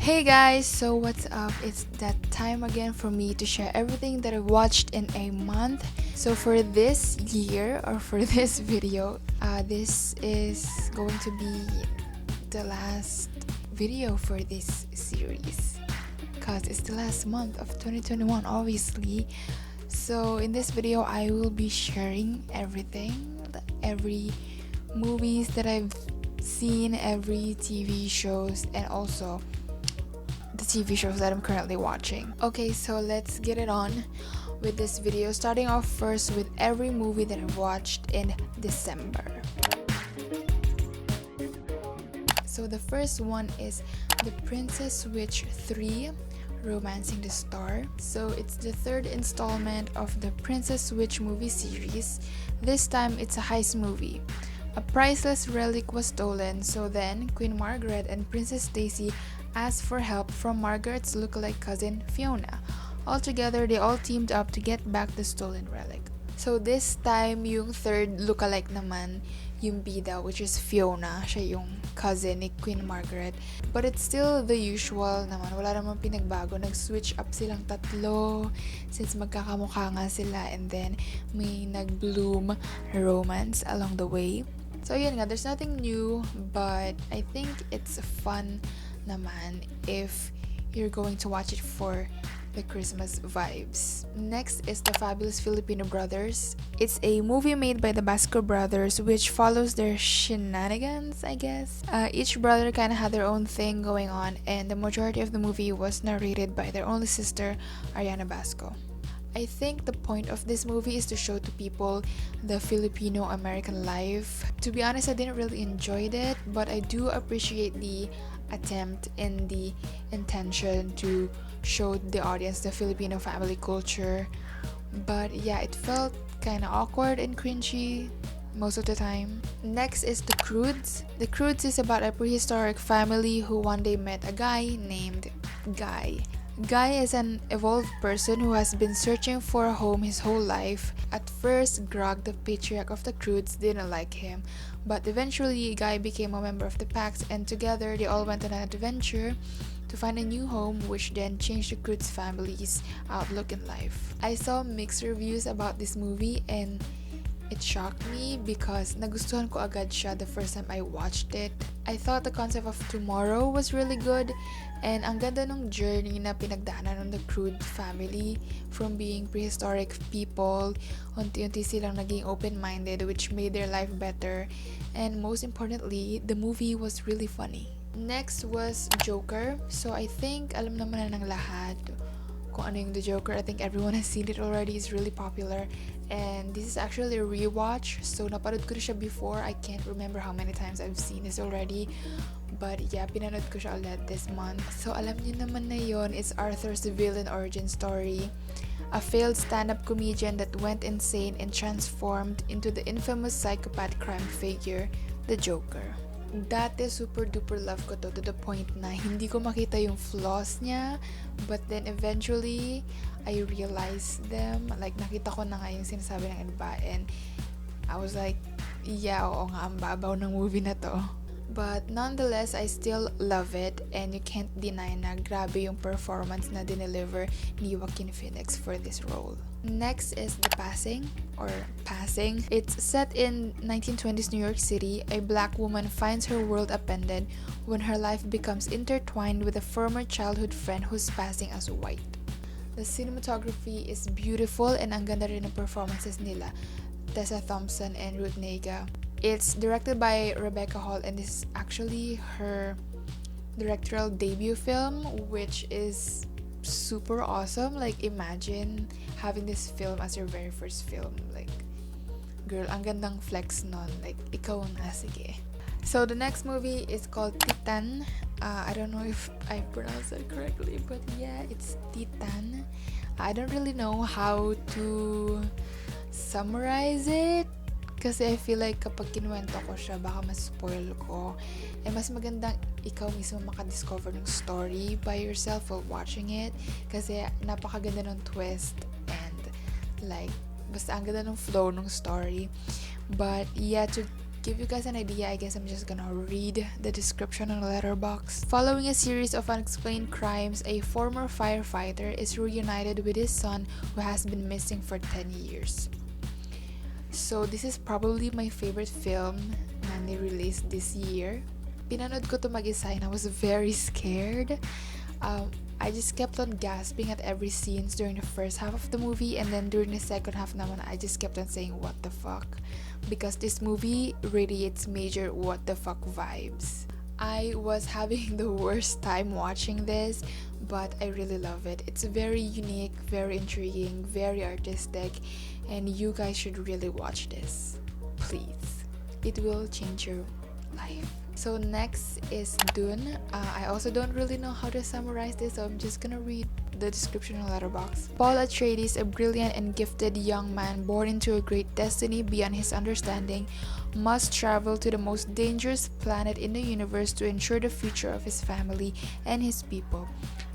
Hey guys, so what's up? It's that time again for me to share everything that I watched in a month. So for this year or for this video, this is going to be the last video for this series because it's the last month of 2021 obviously. So in this video I will be sharing every movies that I've seen, every TV shows, and also the TV shows that I'm currently watching. Okay, so let's get it on with this video, starting off first with every movie that I've watched in December. So the first one is The Princess Switch 3, Romancing the Star. So it's the third installment of the Princess Switch movie series. This time it's a heist movie. A priceless relic was stolen, so then Queen Margaret and Princess Stacy asked for help from Margaret's lookalike cousin Fiona. Altogether, they all teamed up to get back the stolen relic. So this time, yung third lookalike naman, yung bida, which is Fiona. Siya yung cousin ni Queen Margaret. But it's still the usual naman. Wala namang pinagbago. Nag-switch up silang tatlo since magkakamukha nga sila, and then may nag-bloom romance along the way. So yun nga, there's nothing new, but I think it's fun naman if you're going to watch it for the Christmas vibes. Next is The Fabulous Filipino Brothers. It's a movie made by the Basco brothers which follows their shenanigans, I guess. Each brother kind of had their own thing going on, and the majority of the movie was narrated by their only sister, Ariana Basco. I think the point of this movie is to show to people the Filipino-American life. To be honest, I didn't really enjoy it, but I do appreciate the attempt and the intention to show the audience the Filipino family culture. But yeah, it felt kind of awkward and cringy most of the time. Next is The Croods. The Croods is about a prehistoric family who one day met a guy named Guy. Guy is an evolved person who has been searching for a home his whole life. At first, Grog, the patriarch of the Croods, didn't like him, but eventually Guy became a member of the Pax, and together they all went on an adventure to find a new home, which then changed the Croods family's outlook in life. I saw mixed reviews about this movie and it shocked me because nagustuhan ko agad siya the first time I watched it. I thought the concept of tomorrow was really good, and ang ganda ng journey na pinagdaanan ng the Crood family from being prehistoric people. Unti-unti silang naging open-minded, which made their life better, and most importantly, the movie was really funny. Next was Joker. So I think alam naman na ng lahat kung ano yung The Joker. I think everyone has seen it already. It's really popular. And this is actually a rewatch. So napanood ko na siya before. I can't remember how many times I've seen this already. But yeah, pinanood ko siya ulit this month. So alam niyo naman na yun. It's Arthur's villain origin story. A failed stand-up comedian that went insane and transformed into the infamous psychopath crime figure, The Joker. Dati super duper love ko to the point na hindi ko makita yung flaws niya, but then eventually I realized them. Like nakita ko na nga yung sinasabi ng iba, and I was like, yeah, oo nga, ang babaw ng movie na to. But nonetheless, I still love it, and you can't deny na grabe yung performance na dineliver ni Joaquin Phoenix for this role. Next is The Passing. It's set in 1920s New York City. A black woman finds her world upended when her life becomes intertwined with a former childhood friend who's passing as white. The cinematography is beautiful, and ang ganda rin ng performances nila, Tessa Thompson and Ruth Negga. It's directed by Rebecca Hall, and this is actually her directorial debut film, which is super awesome. Like, imagine having this film as your very first film. Like, girl, ang gandang flex nun. Like, ikaw na, sige. So the next movie is called Titan. I don't know if I pronounced that correctly, but yeah, it's Titan. I don't really know how to summarize it kasi I feel like kapag kinuwento ko siya, baka mas-spoil ko. And mas magandang ikaw mismo makadiscover ng story by yourself while watching it. Kasi napakaganda ng twist and like, basta ang ganda ng flow ng story. But yeah, to give you guys an idea, I guess I'm just gonna read the description on Letterboxd. Following a series of unexplained crimes, a former firefighter is reunited with his son who has been missing for 10 years. So this is probably my favorite film na ni-release this year. Pinanood ko to mag-isa and I was very scared. I just kept on gasping at every scene during the first half of the movie, and then during the second half naman, I just kept on saying what the fuck, because this movie radiates major what the fuck vibes. I was having the worst time watching this, but I really love it. It's very unique, very intriguing, very artistic, and you guys should really watch this. Please. It will change your life. So next is Dune. I also don't really know how to summarize this, so I'm just gonna read the description on Letterboxd. Paul Atreides, a brilliant and gifted young man born into a great destiny beyond his understanding, must travel to the most dangerous planet in the universe to ensure the future of his family and his people.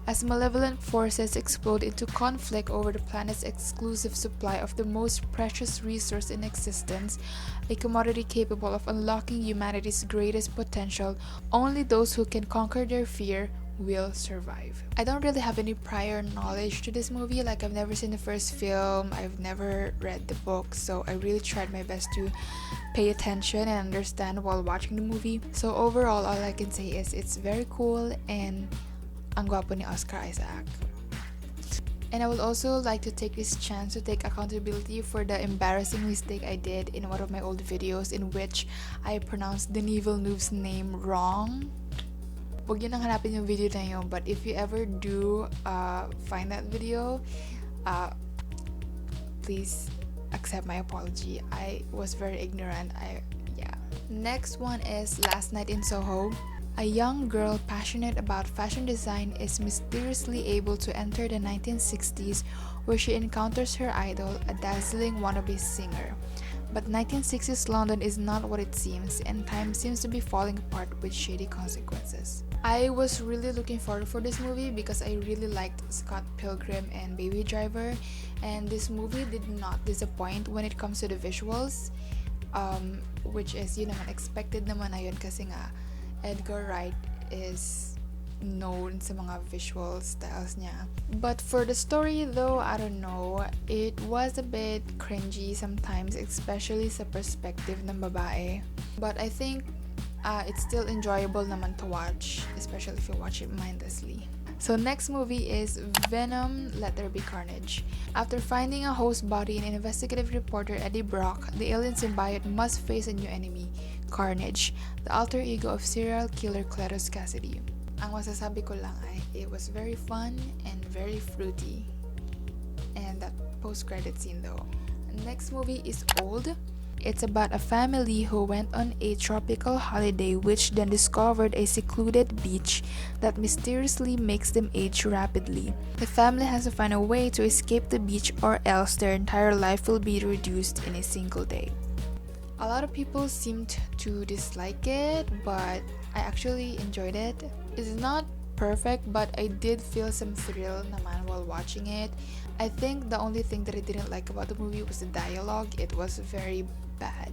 As malevolent forces explode into conflict over the planet's exclusive supply of the most precious resource in existence, a commodity capable of unlocking humanity's greatest potential, only those who can conquer their fear will survive. I don't really have any prior knowledge to this movie. Like, I've never seen the first film, I've never read the book, so I really tried my best to pay attention and understand while watching the movie. So overall, all I can say is it's very cool and ang gwapo ni Oscar Isaac. And I would also like to take this chance to take accountability for the embarrassing mistake I did in one of my old videos in which I pronounced Denis Villeneuve's name wrong. Huwag yun ang hanapin yung video na yun, but if you ever do find that video, please accept my apology. I was very ignorant. Next one is Last Night in Soho. A young girl passionate about fashion design is mysteriously able to enter the 1960s, where she encounters her idol, a dazzling wannabe singer. But 1960s London is not what it seems, and time seems to be falling apart with shady consequences. I was really looking forward for this movie because I really liked Scott Pilgrim and Baby Driver, and this movie did not disappoint when it comes to the visuals, which is, yun naman, expected naman na yun kasi nga Edgar Wright is known sa mga visual styles niya. But for the story though, I don't know, it was a bit cringy sometimes, especially sa perspective ng babae. But I think it's still enjoyable naman to watch, especially if you watch it mindlessly. So next movie is Venom, Let There Be Carnage. After finding a host body in investigative reporter Eddie Brock, the alien symbiote must face a new enemy, Carnage, the alter ego of serial killer Cletus Cassidy. Ang masasabi ko lang ay it was very fun and very fruity. And that post-credit scene though. Next movie is Old. It's about a family who went on a tropical holiday which then discovered a secluded beach that mysteriously makes them age rapidly. The family has to find a way to escape the beach, or else their entire life will be reduced in a single day. A lot of people seemed to dislike it, but I actually enjoyed it. It's not perfect, but I did feel some thrill naman while watching it. I think the only thing that I didn't like about the movie was the dialogue. It was very bad.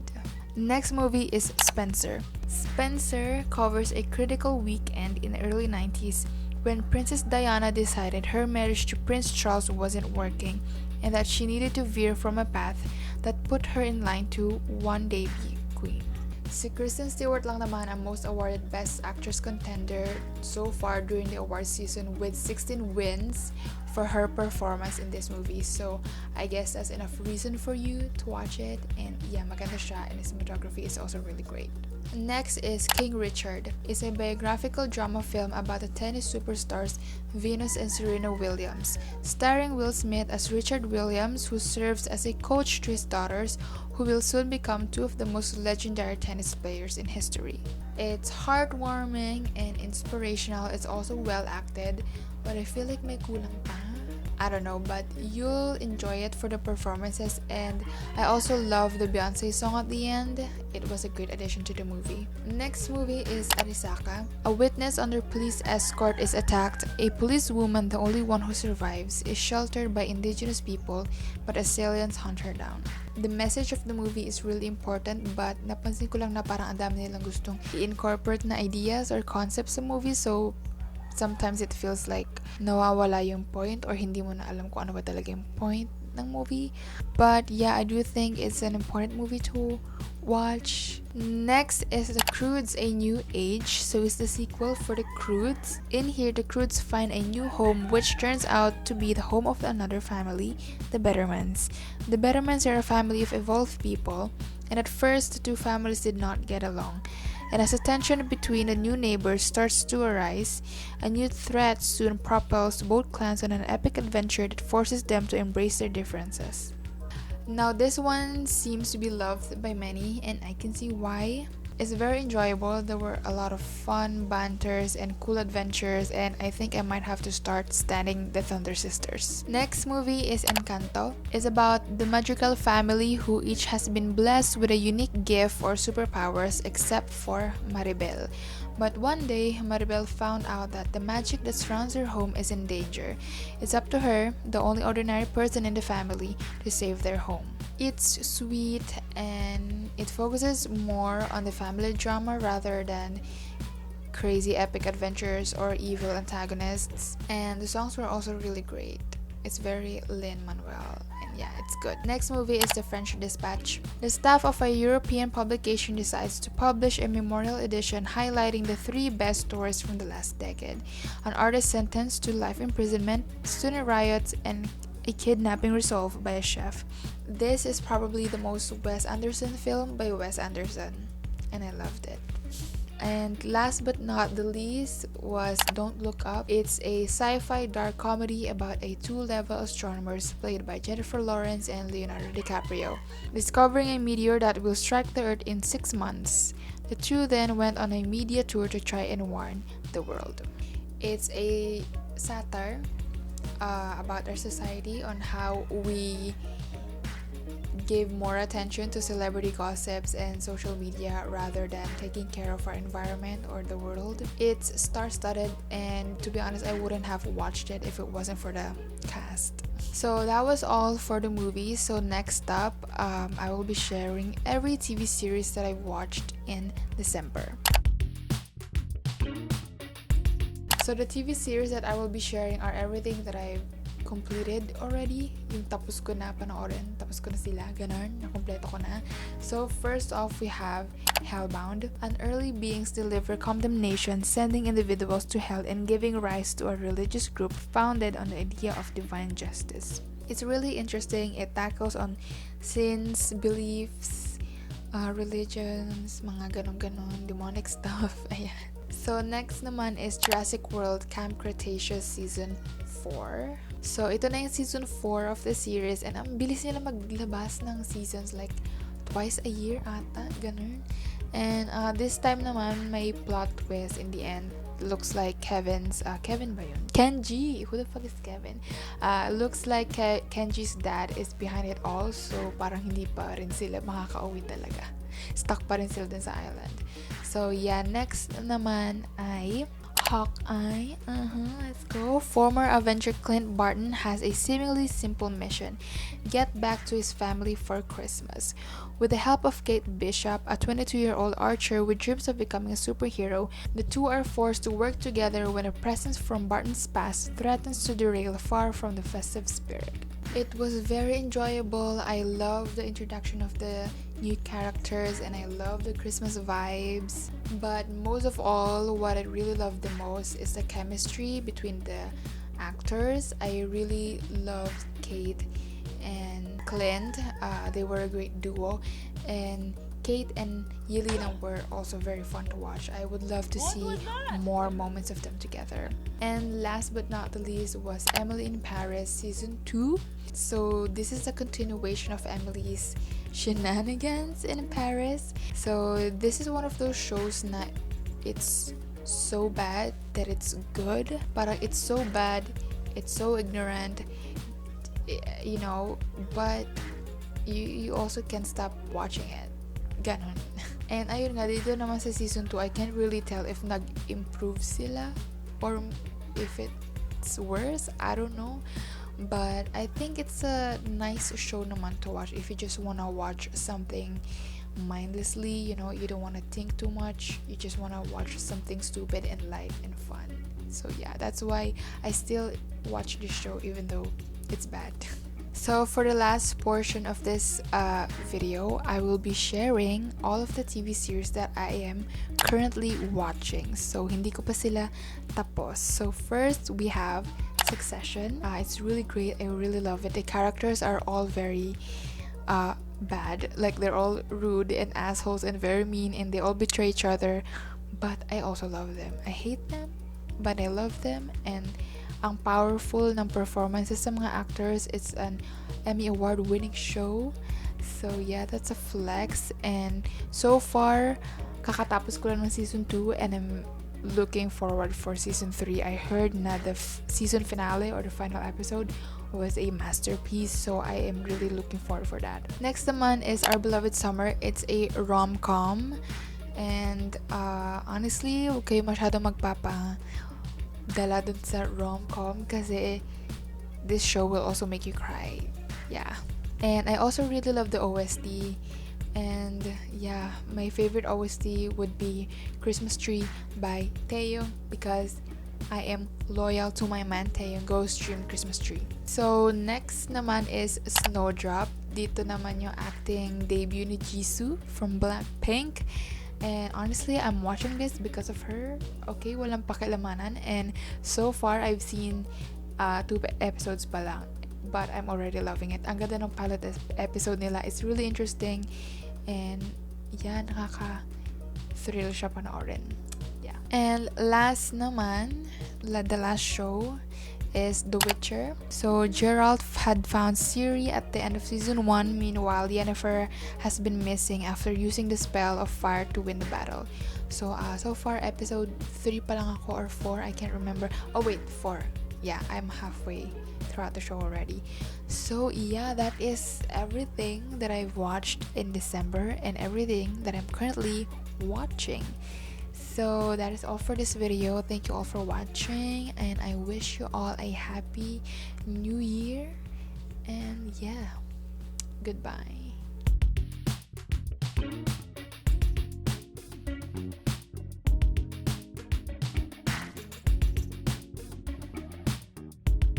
Next movie is Spencer. Spencer covers a critical weekend in the early 90s when Princess Diana decided her marriage to Prince Charles wasn't working and that she needed to veer from a path that put her in line to one day be queen. Si Kristen Stewart lang naman ang most awarded Best Actress contender so far during the award season with 16 wins for her performance in this movie. So I guess that's enough reason for you to watch it. And yeah, maganda siya, and the cinematography is also really great. Next is King Richard. It's a biographical drama film about the tennis superstars Venus and Serena Williams, starring Will Smith as Richard Williams, who serves as a coach to his daughters, who will soon become two of the most legendary tennis players in history. It's heartwarming and inspirational. It's also well acted, but I feel like may kulang pa. I don't know, but you'll enjoy it for the performances, and I also love the Beyonce song at the end. It was a great addition to the movie. Next movie is Arisaka. A witness under police escort is attacked. A policewoman, the only one who survives, is sheltered by indigenous people, but assailants hunt her down. the message of the movie is really important, but napansin ko lang na parang ang dami nilang gustong i-incorporate na ideas or concepts sa movie, so sometimes it feels like nawawala yung point or hindi mo na alam kung ano ba talaga yung point ng movie. But yeah, I do think it's an important movie to watch. Next is the Croods: A New Age. So it's the sequel for the Croods. In here, the Croods find a new home, which turns out to be the home of another family, the Bettermans. The Bettermans are a family of evolved people, and at first the two families did not get along. And as the tension between the new neighbors starts to arise, a new threat soon propels both clans on an epic adventure that forces them to embrace their differences. Now this one seems to be loved by many, and I can see why. It's very enjoyable. There were a lot of fun banters and cool adventures, and I think I might have to start standing the Thunder Sisters. Next movie is Encanto. It's about the magical family who each has been blessed with a unique gift or superpowers except for Maribel. But one day, Maribel found out that the magic that surrounds her home is in danger. It's up to her, the only ordinary person in the family, to save their home. It's sweet and it focuses more on the family drama rather than crazy epic adventures or evil antagonists. And the songs were also really great. It's very Lin-Manuel. Yeah, it's good. Next movie is The French Dispatch. The staff of a European publication decides to publish a memorial edition highlighting the 3 best stories from the last decade. An artist sentenced to life imprisonment, student riots, and a kidnapping resolved by a chef. This is probably the most Wes Anderson film by Wes Anderson, and I loved it. And last but not the least was Don't Look Up. It's a sci-fi dark comedy about a 2-level astronomers played by Jennifer Lawrence and Leonardo DiCaprio, discovering a meteor that will strike the Earth in 6 months. The two then went on a media tour to try and warn the world. It's a satire about our society on how we give more attention to celebrity gossips and social media rather than taking care of our environment or the world. It's star-studded, and to be honest, I wouldn't have watched it if it wasn't for the cast. So that was all for the movies. So next up, I will be sharing every TV series that I watched in December. So the TV series that I will be sharing are everything that I've completed already. Yung tapos ko na panoorin, tapos ko na sila, ganun, nakompleto ko na. So first off, we have Hellbound. An early beings deliver condemnation, sending individuals to hell and giving rise to a religious group founded on the idea of divine justice. It's really interesting. It tackles on sins, beliefs, religions, mga ganon-ganon, demonic stuff. Ayan. So next naman is Jurassic World Camp Cretaceous Season 4. So ito na yung Season 4 of the series, and ang bilis nila maglabas ng seasons, like twice a year ata, ganun. And this time naman may plot twist in the end. Looks like Kevin ba yun? Kenji! Who the fuck is Kevin? Looks like Kenji's dad is behind it all, so parang hindi pa rin sila makakauwi talaga. Stuck pa rin sila dun sa island. So yeah, next naman ay Hawkeye. Let's go. Former Avenger Clint Barton has a seemingly simple mission: get back to his family for Christmas. With the help of Kate Bishop, a 22-year-old archer with dreams of becoming a superhero, the two are forced to work together when a presence from Barton's past threatens to derail far from the festive spirit. It was very enjoyable. I love the introduction of the new characters and I love the Christmas vibes. But most of all, what I really love the most is the chemistry between the actors. I really loved Kate and Clint. They were a great duo, and Kate and Yelena were also very fun to watch. I would love to see more moments of them together. And last but not the least was Emily in Paris Season 2. So this is a continuation of Emily's shenanigans in Paris. So this is one of those shows na it's so bad that it's good. Parang it's so bad, it's so ignorant, you know, but you also can't stop watching it. Ganon. And ayun nga, dito naman sa Season 2, I can't really tell if nag-improve sila or if it's worse. I don't know. but I think it's a nice show naman to watch if you just want to watch something mindlessly. You know, you don't want to think too much, you just want to watch something stupid and light and fun. So yeah, that's why I still watch this show even though it's bad. So for the last portion of this video, I will be sharing all of the TV series that I am currently watching. So hindi ko pa sila tapos. So first we have Succession. It's really great. I really love it. The characters are all very bad. Like, they're all rude and assholes and very mean, and they all betray each other. But I also love them. I hate them, but I love them. And ang powerful ng performances sa mga actors. It's an Emmy Award winning show. So yeah, that's a flex. And so far, kakatapos ko lang ng season 2 and I'm looking forward for season 3. I heard na the season finale or the final episode was a masterpiece, so I am really looking forward for that. Next naman is Our Beloved Summer. It's a rom-com. And honestly, huwag kayo masyado dala dun sa rom-com kasi this show will also make you cry. Yeah. And I also really love the OST. And yeah, my favorite OST would be Christmas Tree by Taeyong, because I am loyal to my man Taeyong. Go stream Christmas Tree. So next naman is Snowdrop. Dito naman yung acting debut ni Jisoo from Blackpink. And honestly, I'm watching this because of her. Okay, walang pakilamanan. And so far, I've seen 2 episodes pa lang. But I'm already loving it. Ang ganda ng pilot episode nila. It's really interesting. And yeah, nakaka-thrill siya panoorin. Yeah. And last naman, the last show is The Witcher. So Geralt had found Ciri at the end of season 1. Meanwhile, Yennefer has been missing after using the spell of fire to win the battle. So so far episode 3 pa lang ako, or 4, I can't remember. Oh wait, 4. Yeah, I'm halfway throughout the show already. So yeah, that is everything that I've watched in December and everything that I'm currently watching. So that is all for this video. Thank you all for watching, and I wish you all a happy new year. And yeah, goodbye.